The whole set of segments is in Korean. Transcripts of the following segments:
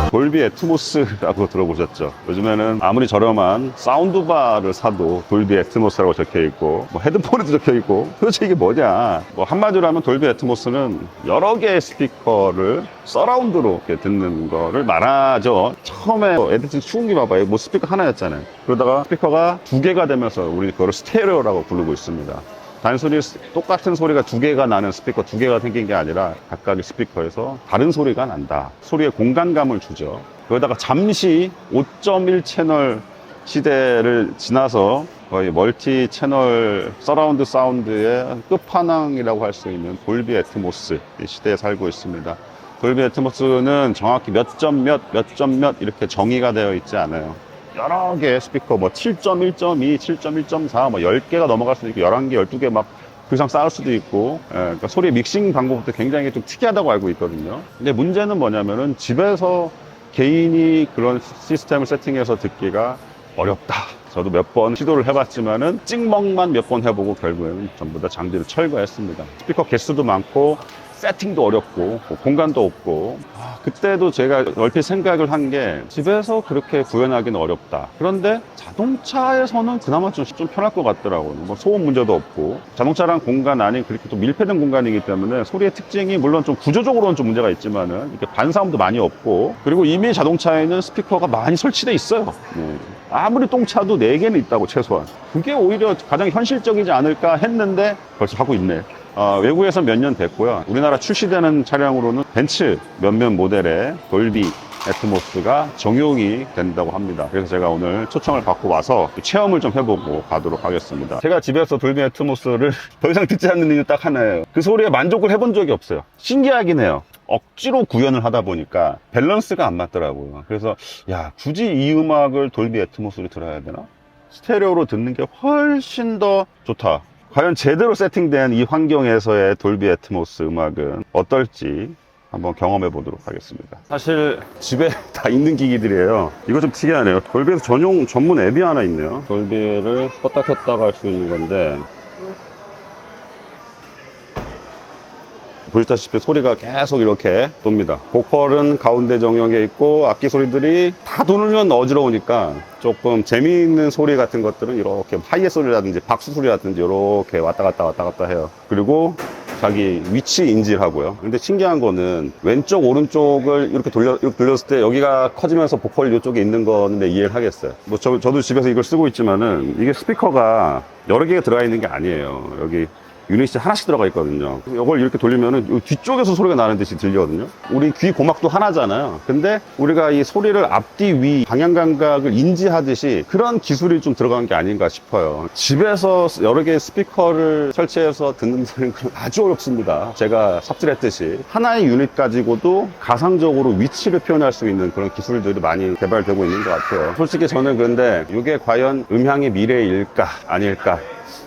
돌비 애트모스라고 들어보셨죠? 요즘에는 아무리 저렴한 사운드바를 사도 돌비 애트모스라고 적혀있고 뭐 헤드폰에도 적혀있고 도대체 이게 뭐냐, 뭐 한마디로 하면 돌비 애트모스는 여러 개의 스피커를 서라운드로 이렇게 듣는 거를 말하죠. 처음에 애들 추운 게 봐봐요. 뭐 스피커 하나였잖아요. 그러다가 스피커가 두 개가 되면서 우리 그거를 스테레오라고 부르고 있습니다. 단순히 똑같은 소리가 두 개가 나는 스피커 두 개가 생긴 게 아니라 각각의 스피커에서 다른 소리가 난다. 소리에 공간감을 주죠. 그러다가 잠시 5.1 채널 시대를 지나서 거의 멀티 채널 서라운드 사운드의 끝판왕이라고 할 수 있는 돌비 애트모스 시대에 살고 있습니다. 돌비 애트모스는 정확히 몇 점 몇 이렇게 정의가 되어 있지 않아요. 여러 개의 스피커, 뭐 7.1.2, 7.1.4, 뭐 10개가 넘어갈 수도 있고, 11개, 12개 막 그 이상 쌓을 수도 있고, 그러니까 소리 믹싱 방법도 굉장히 좀 특이하다고 알고 있거든요. 근데 문제는 뭐냐면은 집에서 개인이 그런 시스템을 세팅해서 듣기가 어렵다. 저도 몇 번 시도를 해봤지만은 찍먹만 몇 번 해보고 결국에는 전부 다 장비를 철거했습니다. 스피커 개수도 많고, 세팅도 어렵고 공간도 없고, 그때도 제가 얼핏 생각을 한 게 집에서 그렇게 구현하기는 어렵다. 그런데 자동차에서는 그나마 좀 편할 것 같더라고요. 뭐 소음 문제도 없고, 자동차랑 공간 안이 그렇게 또 밀폐된 공간이기 때문에 소리의 특징이 물론 좀 구조적으로는 좀 문제가 있지만은 이렇게 반사음도 많이 없고, 그리고 이미 자동차에는 스피커가 많이 설치돼 있어요. 아무리 똥차도 4개는 있다고 최소한. 그게 오히려 가장 현실적이지 않을까 했는데 벌써 하고 있네. 외국에서 몇 년 됐고요. 우리나라 출시되는 차량으로는 벤츠 몇몇 모델의 돌비 애트모스가 적용이 된다고 합니다. 그래서 제가 오늘 초청을 받고 와서 체험을 좀 해보고 가도록 하겠습니다. 제가 집에서 돌비 애트모스를 더 이상 듣지 않는 이유 딱 하나예요. 그 소리에 만족을 해본 적이 없어요. 신기하긴 해요. 억지로 구현을 하다 보니까 밸런스가 안 맞더라고요. 그래서 굳이 이 음악을 돌비 애트모스로 들어야 되나? 스테레오로 듣는 게 훨씬 더 좋다. 과연 제대로 세팅된 이 환경에서의 돌비 애트모스 음악은 어떨지 한번 경험해 보도록 하겠습니다. 사실 집에 다 있는 기기들이에요. 이거 좀 특이하네요. 돌비에서 전문 앱이 하나 있네요. 돌비를 껐다 켰다가 할 수 있는 건데, 보시다시피 소리가 계속 이렇게 돕니다. 보컬은 가운데 정역에 있고, 악기 소리들이 다 돌면 어지러우니까 조금 재미있는 소리 같은 것들은 이렇게 하이햇 소리라든지 박수 소리라든지 이렇게 왔다 갔다 해요. 그리고 자기 위치 인지를 하고요. 근데 신기한 거는 왼쪽 오른쪽을 이렇게 돌렸을 때 여기가 커지면서 보컬 이쪽에 있는 건데 이해를 하겠어요. 뭐 저도 집에서 이걸 쓰고 있지만은 이게 스피커가 여러 개가 들어가 있는 게 아니에요. 여기 유닛이 하나씩 들어가 있거든요. 이걸 이렇게 돌리면은 뒤쪽에서 소리가 나는 듯이 들리거든요. 우리 귀 고막도 하나잖아요. 근데 우리가 이 소리를 앞뒤 위 방향 감각을 인지하듯이 그런 기술이 좀 들어간 게 아닌가 싶어요. 집에서 여러 개의 스피커를 설치해서 듣는 소리는 아주 어렵습니다. 제가 삽질했듯이 하나의 유닛 가지고도 가상적으로 위치를 표현할 수 있는 그런 기술들이 많이 개발되고 있는 것 같아요. 솔직히 저는 그런데 이게 과연 음향의 미래일까 아닐까,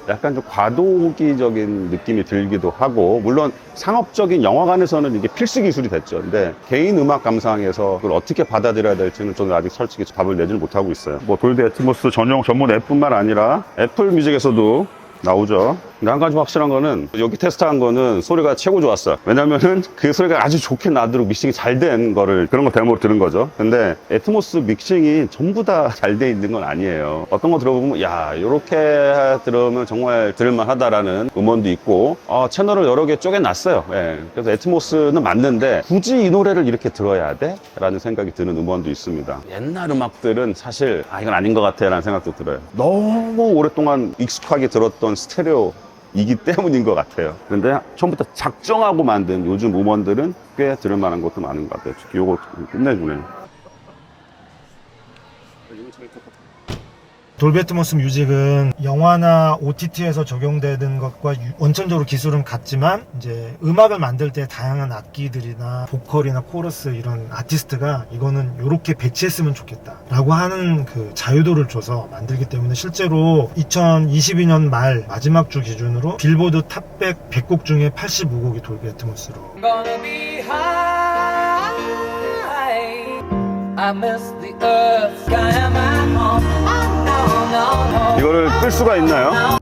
약간 좀 과도기적인 느낌이 들기도 하고, 물론 상업적인 영화관에서는 이게 필수 기술이 됐죠. 근데 개인 음악 감상에서 그걸 어떻게 받아들여야 될지는 저는 아직 솔직히 답을 내지는 못하고 있어요. 뭐 돌비 애트모스 전문 앱뿐만 아니라 애플 뮤직에서도 나오죠. 근데 한 가지 확실한 거는, 여기 테스트한 거는 소리가 최고 좋았어요. 왜냐면은 그 소리가 아주 좋게 나도록 믹싱이 잘 된 거를, 그런 거 데모로 들은 거죠. 근데 애트모스 믹싱이 전부 다 잘 돼 있는 건 아니에요. 어떤 거 들어보면 요렇게 들으면 정말 들을만 하다라는 음원도 있고, 채널을 여러 개 쪼개놨어요. 그래서 애트모스는 맞는데 굳이 이 노래를 이렇게 들어야 돼? 라는 생각이 드는 음원도 있습니다. 옛날 음악들은 사실 이건 아닌 것 같아 라는 생각도 들어요. 너무 오랫동안 익숙하게 들었던 스테레오 이기 때문인 것 같아요. 그런데 처음부터 작정하고 만든 요즘 음원들은 꽤 들을만한 것도 많은 것 같아요. 특히 요거 끝내주네요. 돌비 애트모스 뮤직은 영화나 OTT에서 적용되는 것과 원천적으로 기술은 같지만, 이제 음악을 만들 때 다양한 악기들이나 보컬이나 코러스 이런 아티스트가 이거는 이렇게 배치했으면 좋겠다 라고 하는 그 자유도를 줘서 만들기 때문에, 실제로 2022년 말 마지막 주 기준으로 빌보드 탑100 100곡 중에 85곡이 돌비 애트모스로. 이거를 끌 수가 있나요?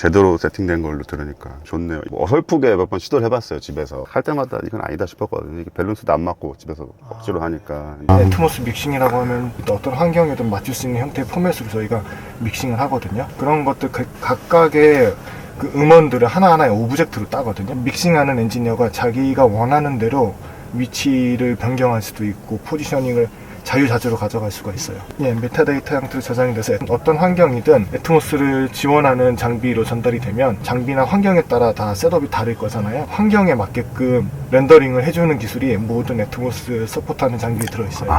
제대로 세팅된 걸로 들으니까 좋네요. 뭐 어설프게 몇 번 시도를 해봤어요, 집에서. 할 때마다 이건 아니다 싶었거든요. 이게 밸런스도 안 맞고 집에서 억지로 하니까. 애트모스 믹싱이라고 하면 어떤 환경에든 맞출 수 있는 형태의 포맷으로 저희가 믹싱을 하거든요. 그런 것들 각각의 그 음원들을 하나하나의 오브젝트로 따거든요. 믹싱하는 엔지니어가 자기가 원하는 대로 위치를 변경할 수도 있고 포지셔닝을 자유자재로 가져갈 수가 있어요. 예, 메타데이터 형태로 저장이 돼서 어떤 환경이든 애트모스를 지원하는 장비로 전달이 되면 장비나 환경에 따라 다 셋업이 다를 거잖아요. 환경에 맞게끔 렌더링을 해주는 기술이 모든 애트모스 서포트하는 장비에 들어있어요.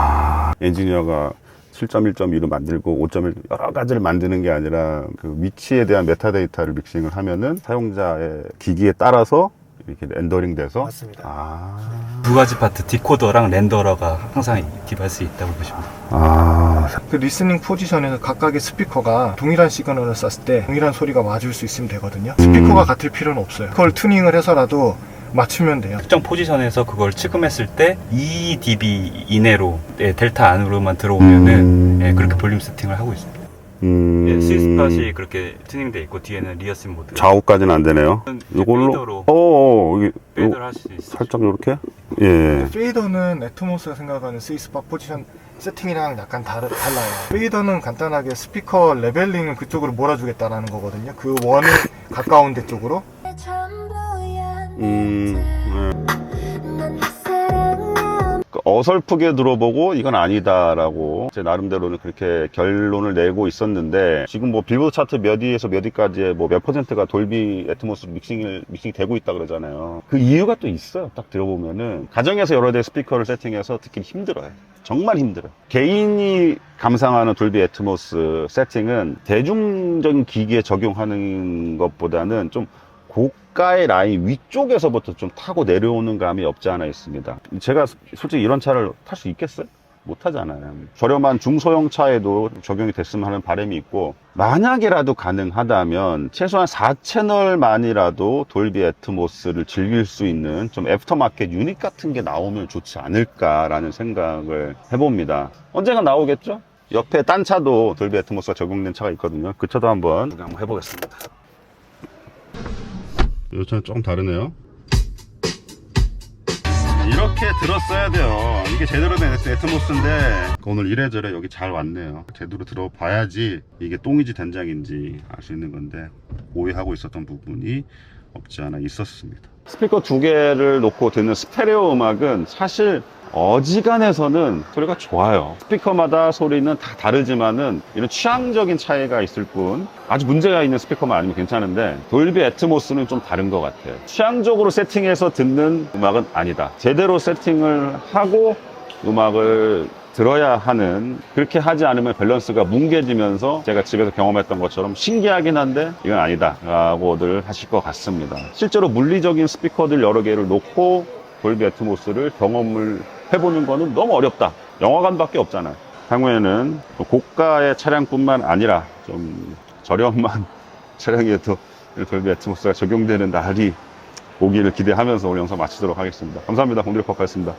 엔지니어가 7.1.2로 만들고 5.1 여러 가지를 만드는 게 아니라 그 위치에 대한 메타데이터를 믹싱을 하면은 사용자의 기기에 따라서 이렇게 렌더링 돼서. 맞습니다. 두 가지 파트, 디코더랑 렌더러가 항상 이 디바이스에 있다고 보시면 돼요. 그 리스닝 포지션에서 각각의 스피커가 동일한 시그널을 쐈을 때 동일한 소리가 맞을 수 있으면 되거든요. 스피커가 같을 필요는 없어요. 그걸 튜닝을 해서라도 맞추면 돼요. 특정 포지션에서 그걸 취급했을 때 2dB 이내로 델타 안으로만 들어오면은 그렇게 볼륨 세팅을 하고 있습니다. 스윗스팟이 그렇게 튜닝돼 있고 뒤에는 리어싱 모드. 좌우까지는 안 되네요. 이걸로. 여기 페이더를 할 수 있어요. 살짝 이렇게. 예. 페이더는 애트모스가 생각하는 스위스팟 포지션 세팅이랑 약간 달라요. 페이더는 간단하게 스피커 레벨링을 그쪽으로 몰아주겠다라는 거거든요. 그 원이 가까운 데 쪽으로. 어설프게 들어보고 이건 아니다라고 제 나름대로는 그렇게 결론을 내고 있었는데, 지금 뭐 빌보드 차트 몇 위에서 몇 위까지의 뭐 몇 %가 돌비 애트모스로 믹싱이 되고 있다 그러잖아요. 그 이유가 또 있어요. 딱 들어보면은 가정에서 여러 대의 스피커를 세팅해서 듣기 힘들어요. 정말 힘들어요. 개인이 감상하는 돌비 애트모스 세팅은 대중적인 기기에 적용하는 것보다는 좀 고가의 라인 위쪽에서부터 좀 타고 내려오는 감이 없지 않아 있습니다. 제가 솔직히 이런 차를 탈 수 있겠어요? 못 하잖아요. 저렴한 중소형 차에도 적용이 됐으면 하는 바람이 있고, 만약에라도 가능하다면 최소한 4채널만이라도 돌비 애트모스를 즐길 수 있는 좀 애프터마켓 유닛 같은 게 나오면 좋지 않을까라는 생각을 해봅니다. 언젠가 나오겠죠? 옆에 딴 차도 돌비 애트모스가 적용된 차가 있거든요. 그 차도 한번 해보겠습니다. 이 차는 조금 다르네요. 이렇게 들었어야 돼요. 이게 제대로 된 애트모스인데 오늘 이래저래 여기 잘 왔네요. 제대로 들어봐야지 이게 똥인지 된장인지 알 수 있는 건데, 오해하고 있었던 부분이 없지 않아 있었습니다. 스피커 두 개를 놓고 듣는 스테레오 음악은 사실 어지간해서는 소리가 좋아요. 스피커마다 소리는 다 다르지만은 이런 취향적인 차이가 있을 뿐, 아주 문제가 있는 스피커만 아니면 괜찮은데 돌비 애트모스는 좀 다른 것 같아요. 취향적으로 세팅해서 듣는 음악은 아니다. 제대로 세팅을 하고 음악을 들어야 하는, 그렇게 하지 않으면 밸런스가 뭉개지면서 제가 집에서 경험했던 것처럼 신기하긴 한데 이건 아니다 라고들 하실 것 같습니다. 실제로 물리적인 스피커들 여러 개를 놓고 돌비 애트모스를 경험을 해보는 거는 너무 어렵다. 영화관밖에 없잖아요. 향후에는 고가의 차량뿐만 아니라 좀 저렴한 차량에도 돌비 애트모스가 적용되는 날이 오기를 기대하면서 오늘 영상 마치도록 하겠습니다. 감사합니다. 공드리퍼카였습니다.